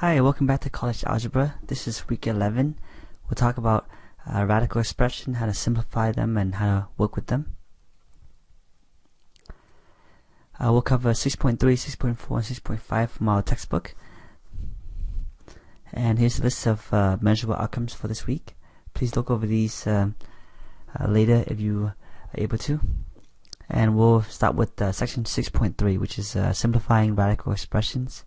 Hi, welcome back to College Algebra. This is week 11. We'll talk about radical expression, how to simplify them, and how to work with them. We'll cover 6.3, 6.4, and 6.5 from our textbook. And here's a list of measurable outcomes for this week. Please look over these later if you are able to. And we'll start with section 6.3, which is simplifying radical expressions.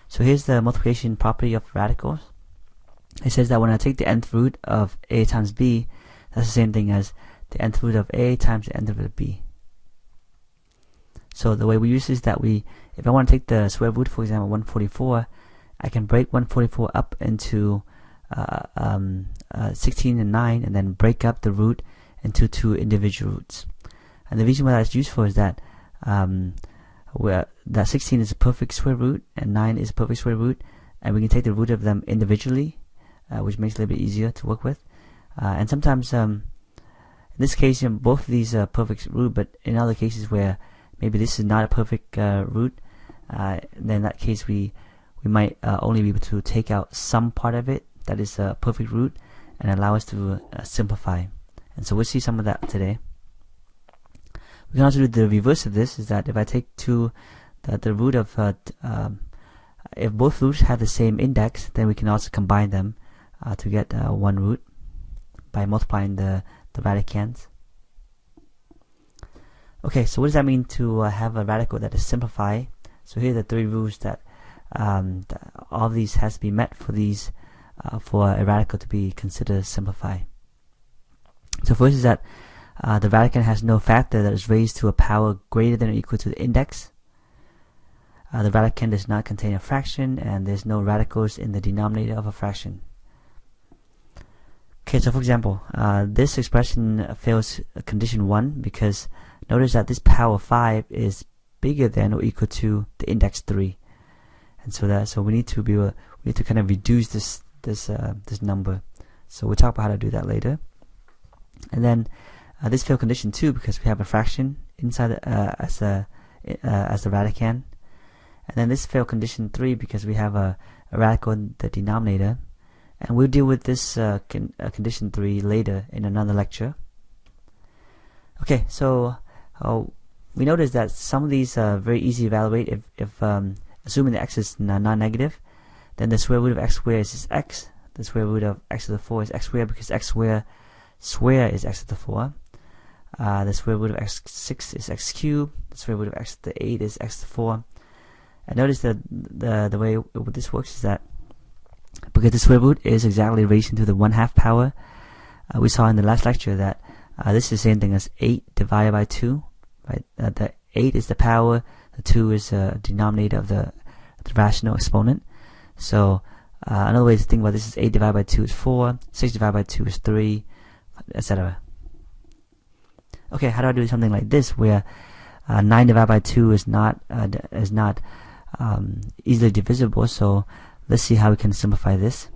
So here's the multiplication property of radicals. It says that when I take the nth root of a times b, that's the same thing as the nth root of a times the nth root of b. So the way we use this is that if I want to take the square root, for example, 144, I can break 144 up into 16 and 9, and then break up the root into two individual roots. And the reason why that's useful is that that 16 is a perfect square root and 9 is a perfect square root, and we can take the root of them individually, which makes it a little bit easier to work with. And sometimes, in this case, both of these are perfect root, but in other cases where maybe this is not a perfect root, then in that case we might only be able to take out some part of it that is a perfect root and allow us to simplify. And so we'll see some of that today. We can also do the reverse of this, is that if I take the root of, if both roots have the same index, then we can also combine them to get one root by multiplying the radicands. Okay, so what does that mean to have a radical that is simplified? So here are the three rules that all of these has to be met for these for a radical to be considered simplified. So first is that the radicand has no factor that is raised to a power greater than or equal to the index. The radicand does not contain a fraction, and there's no radicals in the denominator of a fraction. Okay, so for example, this expression fails condition 1 because notice that this power 5 is bigger than or equal to the index 3, and so we need to kind of reduce this number. So we'll talk about how to do that later. And then this failed condition 2 because we have a fraction inside as the radicand. And then this failed condition 3 because we have a radical in the denominator. And we'll deal with this condition 3 later in another lecture. Okay, so we notice that some of these are very easy to evaluate. If assuming the x is non-negative, then the square root of x squared is x. The square root of x to the 4 is x squared because x squared is x to the 4. The square root of x6 is x cubed. The square root of x to the 8 is x to the 4. And notice that the way this works is that because the square root is exactly raised into the 1/2 power, we saw in the last lecture that this is the same thing as 8 divided by 2. Right? The 8 is the power, the 2 is the denominator of the rational exponent. So another way to think about this is 8 divided by 2 is 4, 6 divided by 2 is 3, etc. Okay, how do I do something like this where 9 divided by 2 is not easily divisible? So let's see how we can simplify this.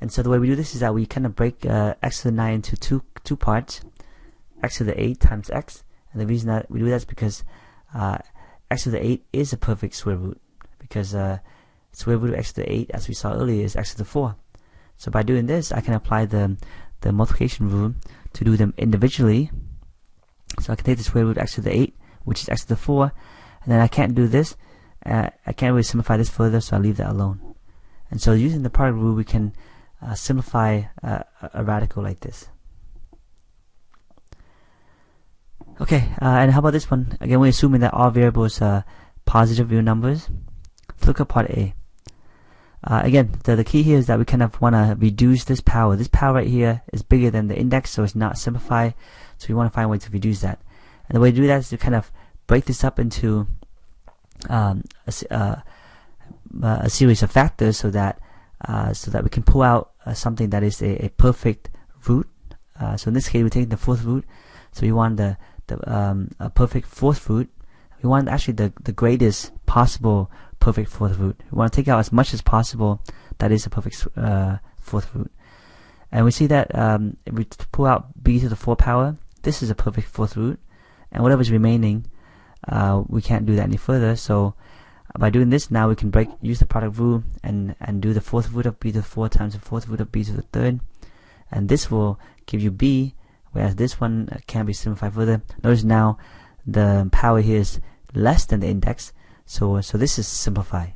And so the way we do this is that we kind of break x to the 9 into two parts, x to the 8 times x. And the reason that we do that is because x to the 8 is a perfect square root, because square root of x to the 8, as we saw earlier, is x to the 4. So by doing this, I can apply the multiplication rule to do them individually. So I can take the square root of x to the 8, which is x to the 4, and then I can't do this. I can't really simplify this further, so I'll leave that alone. And so using the product rule, we can simplify a radical like this. Okay, and how about this one? Again, we're assuming that all variables are positive real numbers. Let's look at part A. Again, the key here is that we kind of want to reduce this power. This power right here is bigger than the index, so it's not simplified. So we want to find a way to reduce that. And the way to do that is to kind of break this up into a series of factors, so that we can pull out something that is a perfect root. So in this case, we're taking the fourth root. So we want a perfect fourth root. We want actually the greatest possible perfect fourth root. We want to take out as much as possible that is a perfect fourth root. And we see that if we pull out b to the 4 power, this is a perfect fourth root, and whatever is remaining, we can't do that any further. So by doing this, now we can use the product rule and do the fourth root of b to the 4 times the fourth root of b to the 3rd, and this will give you b, whereas this one can be simplified further. Notice now the power here is less than the index, so this is simplified.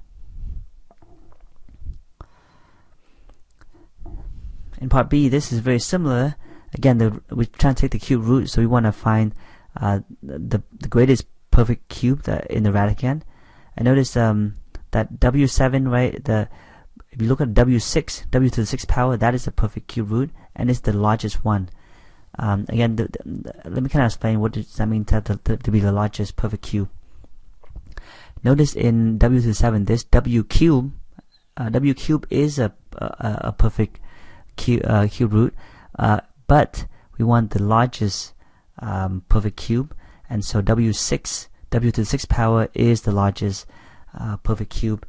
In part B, this is very similar. Again, we're trying to take the cube root, so we want to find the greatest perfect cube in the radicand. And notice that W7, right? If you look at W6, W to the 6th power, that is the perfect cube root, and it's the largest one. Again, let me kind of explain what does that mean to be the largest perfect cube. Notice in W to the 7, this W cube is a perfect cube root, but we want the largest perfect cube, and so W6, W to the 6th power, is the largest perfect cube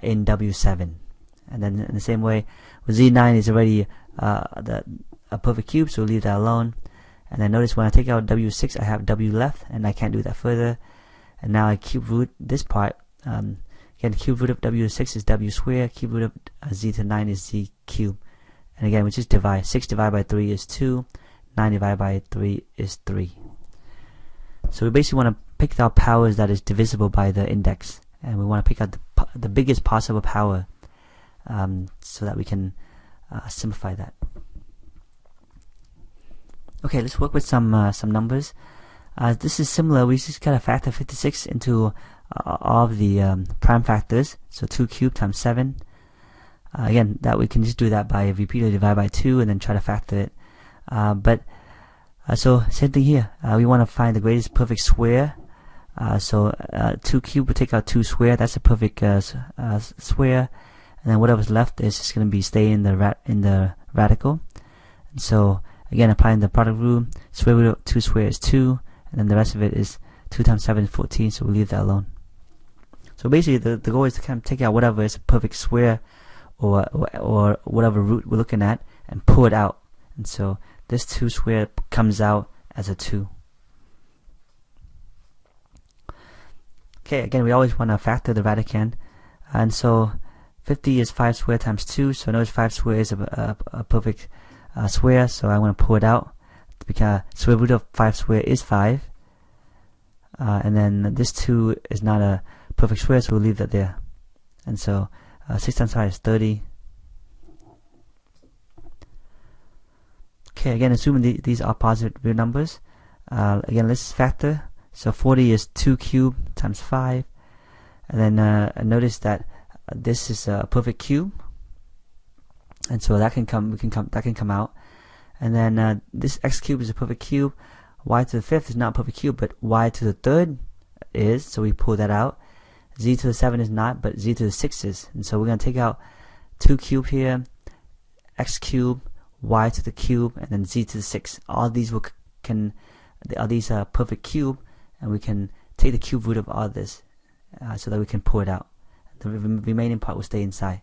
in W7. And then in the same way, with Z9 is already a perfect cube, so we'll leave that alone. And then notice when I take out W6, I have W left, and I can't do that further. And now I cube root this part. Again, cube root of W6 is W squared, cube root of Z to 9 is Z cubed. And again, we just divide. 6 divided by 3 is 2, 9 divided by 3 is 3. So we basically want to pick out powers that is divisible by the index, and we want to pick out the biggest possible power, so that we can simplify that. Okay, let's work with some numbers. This is similar. We just gotta factor 56 into all of the prime factors. So 2 cubed times 7. Again, that we can just do that by repeatedly divide by 2 and then try to factor it. So same thing here. We want to find the greatest perfect square. 2 cubed, we take out 2 square. That's a perfect square. And then whatever's left is just going to be stay in the radical. And so again, applying the product rule, square root of 2 square is 2, and then the rest of it is 2 times 7 is 14. So we'll leave that alone. So basically, the goal is to kind of take out whatever is a perfect square or whatever root we're looking at and pull it out. And so this 2 squared comes out as a 2. Okay, again, we always want to factor the radicand. And so 50 is 5 squared times 2. So notice 5 squared is a perfect square. So I want to pull it out because square root of 5 squared is 5. And then this 2 is not a perfect square, so we'll leave that there. And so 6 times 5 is 30. Okay, again, assuming these are positive real numbers. Again, let's factor. So 40 is 2 cubed times 5. And then notice that this is a perfect cube. And so that can come out. And then this x cubed is a perfect cube. Y to the 5th is not a perfect cube, but y to the 3rd is, so we pull that out. Z to the 7 is not, but z to the 6 is. And so we're going to take out 2 cubed here, x cubed, y to the cube, and then z to the 6. All these are perfect cube, and we can take the cube root of all this so that we can pull it out. The remaining part will stay inside.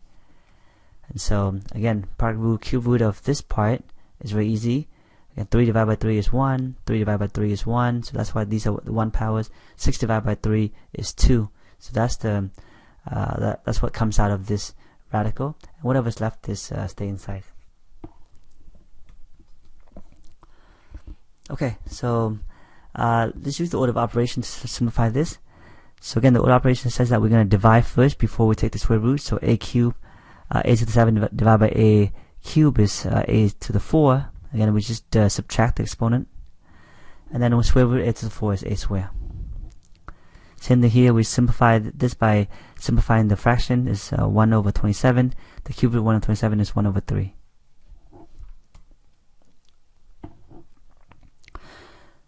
And so again, product rule, cube root of this part is very easy. Again, 3 divided by 3 is 1, 3 divided by 3 is 1, so that's why these are the 1 powers. 6 divided by 3 is 2. So that's that's what comes out of this radical, and whatever's left is stay inside. Okay, so let's use the order of operations to simplify this. So again, the order of operations says that we're going to divide first before we take the square root. So a cubed, a to the 7 divided by a cubed is a to the 4. Again, we just subtract the exponent, and then we square root a to the 4 is a squared. Same thing here, we simplified this by simplifying the fraction is 1 over 27. The cube root of 1 over 27 is 1 over 3.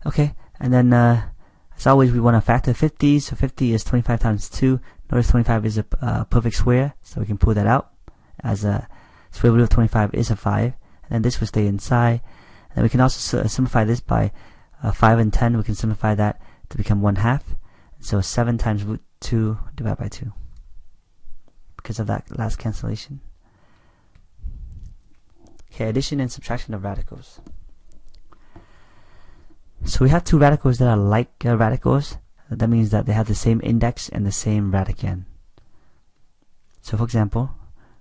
Okay, and then as always, we want to factor 50. So 50 is 25 times 2. Notice 25 is a perfect square, so we can pull that out as a square root of 25 is a 5. And then this will stay inside. And then we can also simplify this by 5 and 10. We can simplify that to become 1/2. So 7 times root 2 divided by 2 because of that last cancellation. Okay, addition and subtraction of radicals. So we have two radicals that are like radicals. That means that they have the same index and the same radicand. So for example,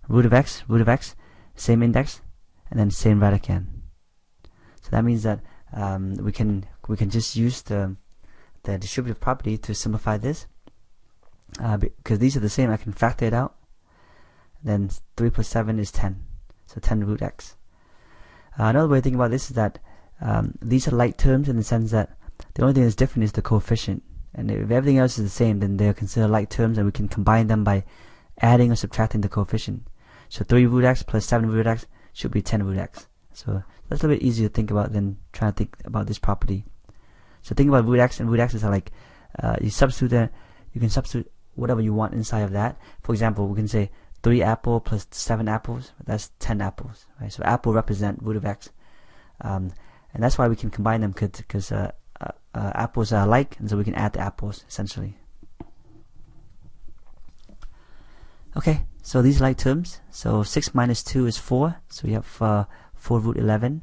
root of x, same index, and then same radicand. So that means that we can just use the distributive property to simplify this, because these are the same. I can factor it out. Then 3 plus 7 is 10, so 10 root x. Another way to think about this is that these are like terms in the sense that the only thing that's different is the coefficient, and if everything else is the same, then they're considered like terms, and we can combine them by adding or subtracting the coefficient. So 3 root x plus 7 root x should be 10 root x. So that's a little bit easier to think about than trying to think about this property. So think about root x, and root x's are like you can substitute whatever you want inside of that. For example, we can say 3 apple plus 7 apples, that's 10 apples, right? So apple represent root of x, and that's why we can combine them, because apples are alike, and so we can add the apples essentially. Okay, so these are like terms. So 6 minus 2 is 4, so you have 4 root 11.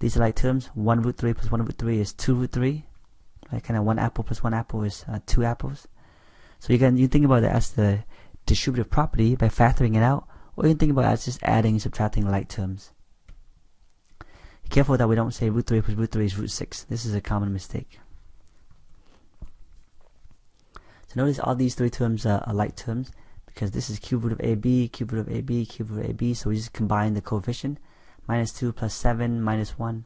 These are like terms. 1 root 3 plus 1 root 3 is 2 root 3. Right, kind of 1 apple plus 1 apple is 2 apples. So you think about it as the distributive property by factoring it out, or you can think about it as just adding and subtracting like terms. Be careful that we don't say root 3 plus root 3 is root 6. This is a common mistake. So notice all these three terms are like terms, because this is cube root of AB, cube root of AB, cube root of AB, so we just combine the coefficient. Minus 2 plus 7 minus 1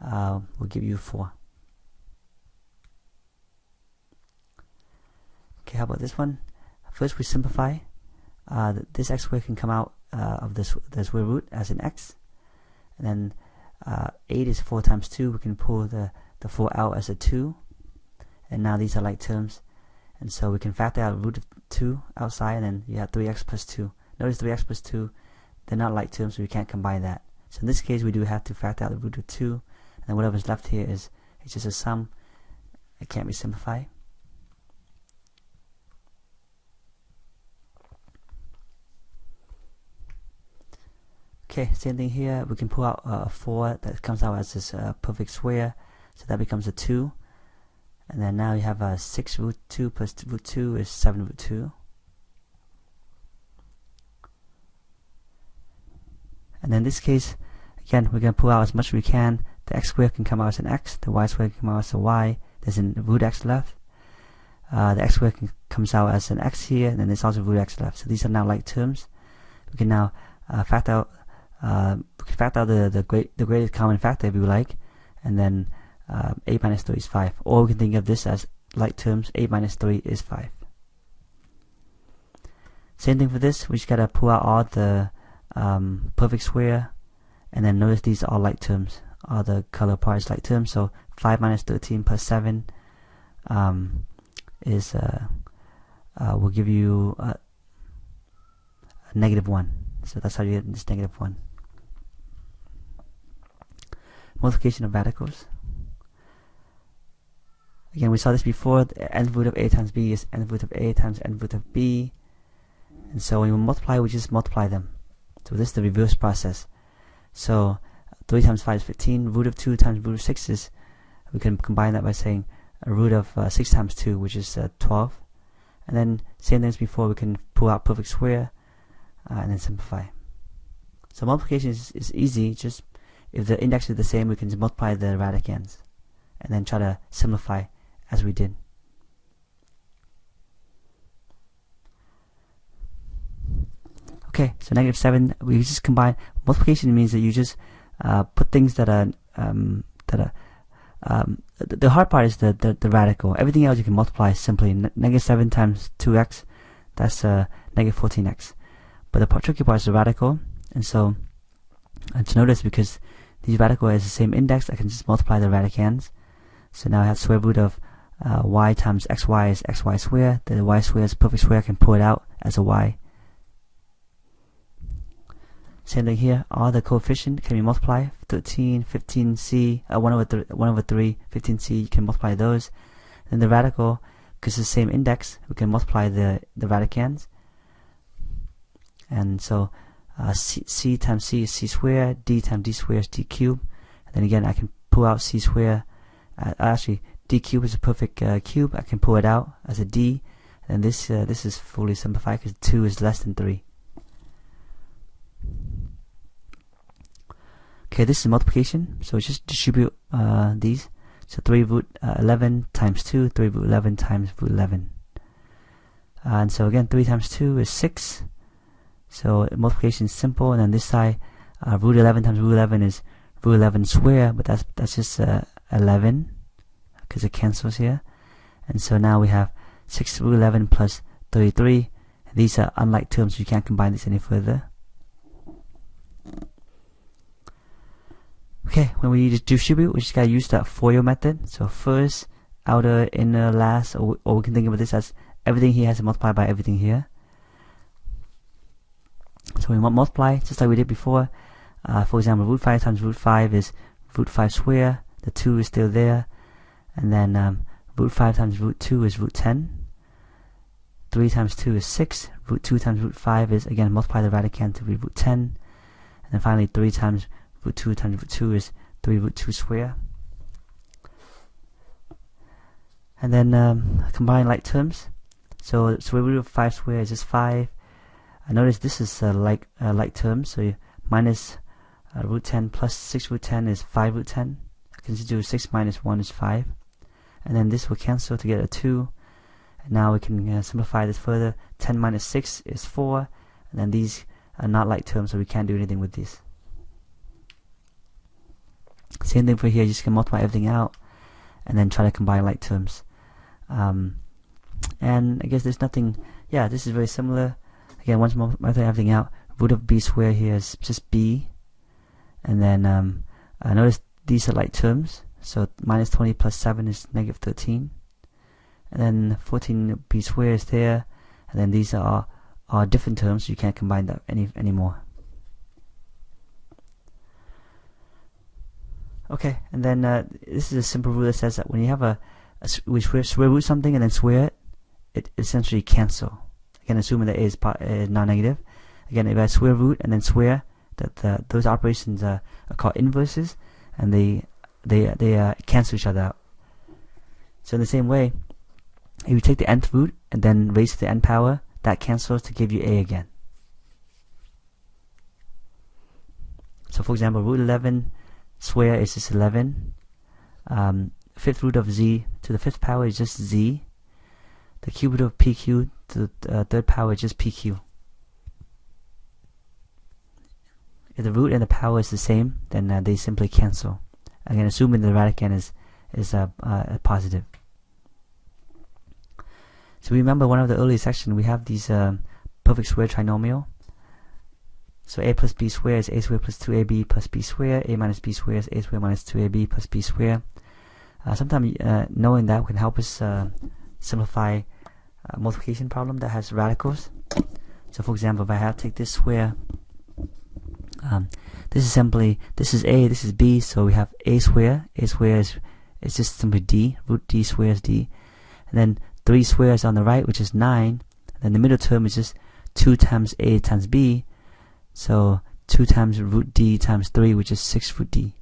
will give you 4. Okay, how about this one? First we simplify. This x squared can come out of the square root as an x. And then 8 is 4 times 2. We can pull the 4 out as a 2. And now these are like terms. And so we can factor out root of 2 outside, and then you have 3x plus 2. Notice 3x plus 2, they're not like terms, so we can't combine that. So in this case, we do have to factor out the root of 2. And then whatever's left here is it's just a sum. It can't be simplified. Okay, same thing here. We can pull out a 4 that comes out as this perfect square, so that becomes a 2. And then now you have 6 root 2 plus root 2 is 7 root 2. And then in this case, again, we're going to pull out as much as we can. The x squared can come out as an x, the y squared can come out as a y. There's a root x left. The x squared comes out as an x here, and then there's also root x left. So these are now like terms. We can now factor out the greatest common factor if you like, and then 8 minus 3 is 5. Or we can think of this as like terms. 8 minus 3 is 5. Same thing for this. We just gotta pull out all the perfect square, and then notice these are all like terms. All the color parts like terms. So 5 minus 13 plus 7 is will give you a negative 1. So that's how you get this negative 1. Multiplication of radicals. Again, we saw this before. The nth root of a times b is nth root of a times nth root of b. And so when we multiply, we just multiply them. So this is the reverse process. So 3 times 5 is 15. Root of 2 times root of 6 is, we can combine that by saying a root of 6 times 2, which is 12. And then same thing as before, we can pull out perfect square and then simplify. So multiplication is easy. Just if the index is the same, we can just multiply the radicands and then try to simplify as we did. Okay, so negative 7, we just combine. Multiplication means that you just put things that are the hard part is the radical. Everything else you can multiply simply. Negative 7 times 2x, that's negative 14x. But the tricky part is the radical, and so to notice, because these radical has the same index, I can just multiply the radicands. So now I have square root of y times xy is xy squared. The y squared is perfect square. I can pull it out as a y. Same thing here. All the coefficient can be multiplied. 13, 15c, 1 over 3, 15c. You can multiply those. Then the radical, because it's the same index, we can multiply the radicands. And so c times c is c squared. D times d squared is d cubed. And then again, I can pull out c squared. Actually, d cubed is a perfect cube. I can pull it out as a d. and this is fully simplified because 2 is less than 3. Okay, this is multiplication, so just distribute these. So 3 root 11 times 2, 3 root 11 times root 11. And so again, 3 times 2 is 6. So multiplication is simple, and then this side, root 11 times root 11 is root 11 square, but that's just 11 because it cancels here. And so now we have 6 root 11 plus 33. These are unlike terms, so you can't combine this any further. Okay, when we distribute, we just gotta use that FOIL method. So first, outer, inner, last, or we can think of this as everything here has to multiply by everything here. So we multiply just like we did before. For example, root 5 times root 5 is root 5 square. The 2 is still there. And then root 5 times root 2 is root 10. 3 times 2 is 6. Root 2 times root 5 is, again, multiply the radicand to be root 10. And then finally, 3 times root 2 times root 2 is 3 root 2 square. And then combine like terms. So square root of 5 square is just 5. Notice this is like terms. So minus root 10 plus 6 root 10 is 5 root 10. I can just do 6 minus 1 is 5. And then this will cancel to get a 2. And now we can simplify this further. 10 minus 6 is 4. And then these are not like terms, so we can't do anything with these. Same thing for here, you just can multiply everything out and then try to combine like terms. And I guess there's nothing, yeah, this is very similar. Again, once multiply everything out, root of b squared here is just b. And then notice these are like terms. So minus 20 plus 7 is negative 13. And then 14b squared is there. And then these are different terms, so you can't combine that anymore. Okay, and then this is a simple rule that says that when you have we square root something and then square it essentially cancel. Again, assuming that a is non-negative. Again, if I square root and then square, those operations are called inverses, and they cancel each other out. So in the same way, if you take the nth root and then raise to the n power, that cancels to give you a again. So for example, root 11 square is just 11. Fifth root of z to the 5th power is just z. The cube root of pq to the 3rd power is just pq. If the root and the power is the same, then they simply cancel. Again, assuming the radicand is positive. So remember one of the earlier sections, we have these perfect square trinomial. So a plus b squared is a squared plus 2ab plus b squared. A minus b squared is a squared minus 2ab plus b squared. Sometimes knowing that can help us simplify a multiplication problem that has radicals. So for example, if I have to take this square, this is simply, this is a, this is b, so we have a square. A square is just simply d, root d squared is d. And then 3 squares on the right, which is 9. And then the middle term is just 2 times a times b. So 2 times root d times 3, which is 6 root d.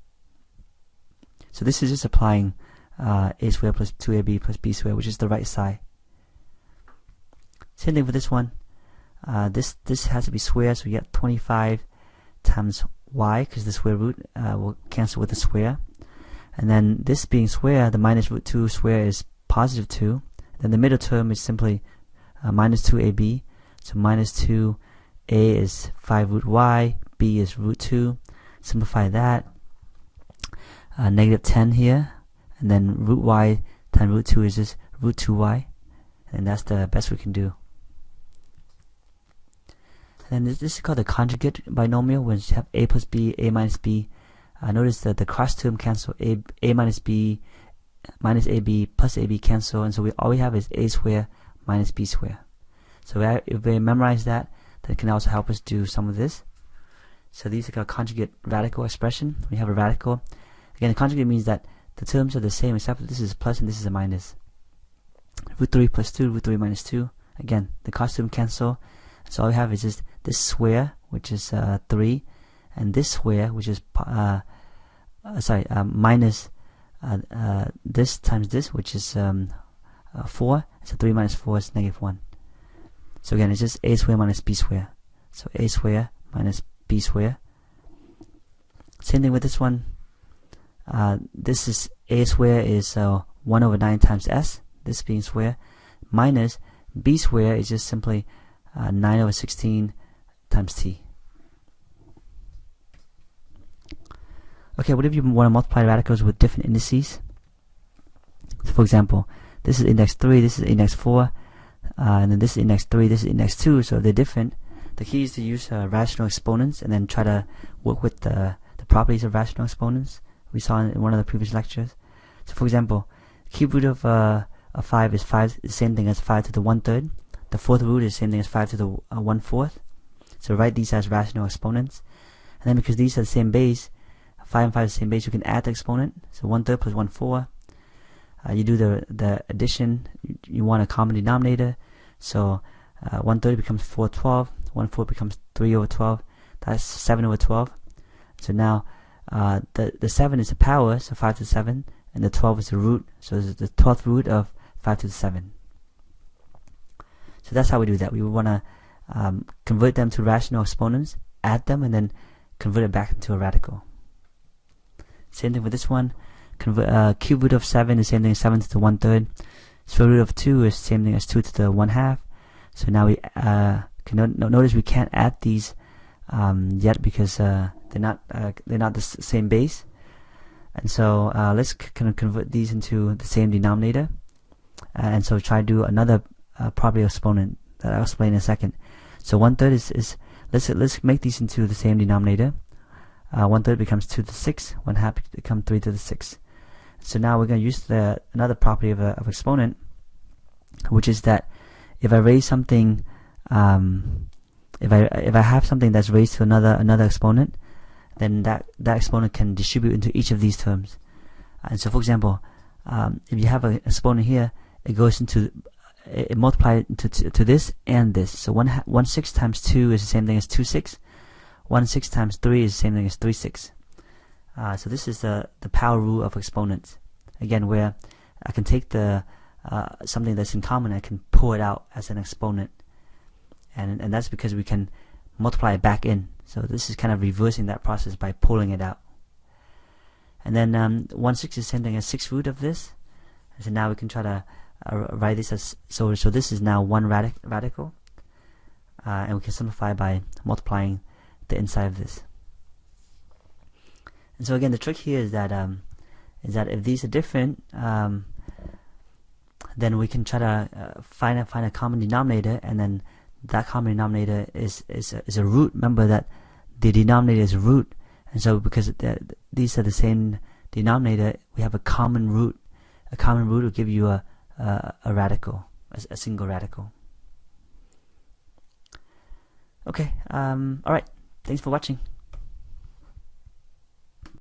So this is just applying a squared plus 2ab plus b squared, which is the right side. Same thing for this one. This has to be square, so we get 25 times y, because the square root will cancel with the square. And then this being square, the minus root 2 square is positive 2. Then the middle term is simply minus 2ab. So minus 2a is 5 root y, b is root 2. Simplify that. Negative 10 here. And then root y times root 2 is just root 2y. And that's the best we can do. And this is called the conjugate binomial, when you have a plus b, a minus b. Notice that the cross term cancel, a minus b minus ab plus ab cancel, and so all we have is a squared minus b squared. So if we memorize that can also help us do some of this. So these are called conjugate radical expression. We have a radical. Again, the conjugate means that the terms are the same except that this is a plus and this is a minus. Root 3 plus 2, root 3 minus 2. Again, the cross term cancel. So all we have is just this square, which is 3, and this square, which is minus this times this, which is 4. So 3 minus 4 is negative 1. So again, it's just a squared minus b squared. So a squared minus b squared. Same thing with this one. This is a squared is 1 over 9 times s, this being square, minus b squared is just simply 9 over 16 times t. Okay, what if you want to multiply radicals with different indices? So for example, this is index 3, this is index 4, and then this is index 3, this is index 2, so if they're different, the key is to use rational exponents and then try to work with the properties of rational exponents we saw in one of the previous lectures. So for example, cube root of 5 is the same thing as 5 to the 1/3. The fourth root is the same thing as 5 to the 1/4. So write these as rational exponents. And then because these are the same base, 5 and 5 is the same base, you can add the exponent. So 1/3 plus 1/4. You do the addition. You want a common denominator. So 1/3 becomes 4/12. 1/4 becomes 3 over 12. That's 7 over 12. So now the 7 is the power, so 5 to the 7, and the 12 is the root, so this is the 12th root of 5 to the 7. So that's how we do that. We want to convert them to rational exponents, add them, and then convert it back into a radical. Same thing with this one. Cube root of 7 is the same thing as 7 to the 1/3. Square root of 2 is the same thing as 2 to the 1/2. So now we can notice we can't add these yet because they're not the same base. And so let's kind of convert these into the same denominator. And so try to do another property of exponent that I'll explain in a second. So 1/3 is let's make these into the same denominator. 1/3 becomes 2 to the 6. 1/2 becomes 3 to the 6. So now we're going to use another property of exponent, which is that if I raise something, if I have something that's raised to another exponent, then that exponent can distribute into each of these terms. And so, for example, if you have an exponent here, it goes into it multiplies to this and this. So 1/6 times 2 is the same thing as 2/6. 1/6 times 3 is the same thing as 3/6. So this is the power rule of exponents. Again, where I can take something that's in common, I can pull it out as an exponent, and that's because we can multiply it back in. So this is kind of reversing that process by pulling it out. And then 1/6 is the same thing as 6th root of this. So now we can try to write this as so this is now one radical, and we can simplify by multiplying the inside of this. And so again, the trick here is that if these are different, then we can try to find a common denominator, and then that common denominator is a root. Remember that the denominator is a root, and so because these are the same denominator, we have a common root. A common root will give you a radical, a single radical. Okay. All right. Thanks for watching.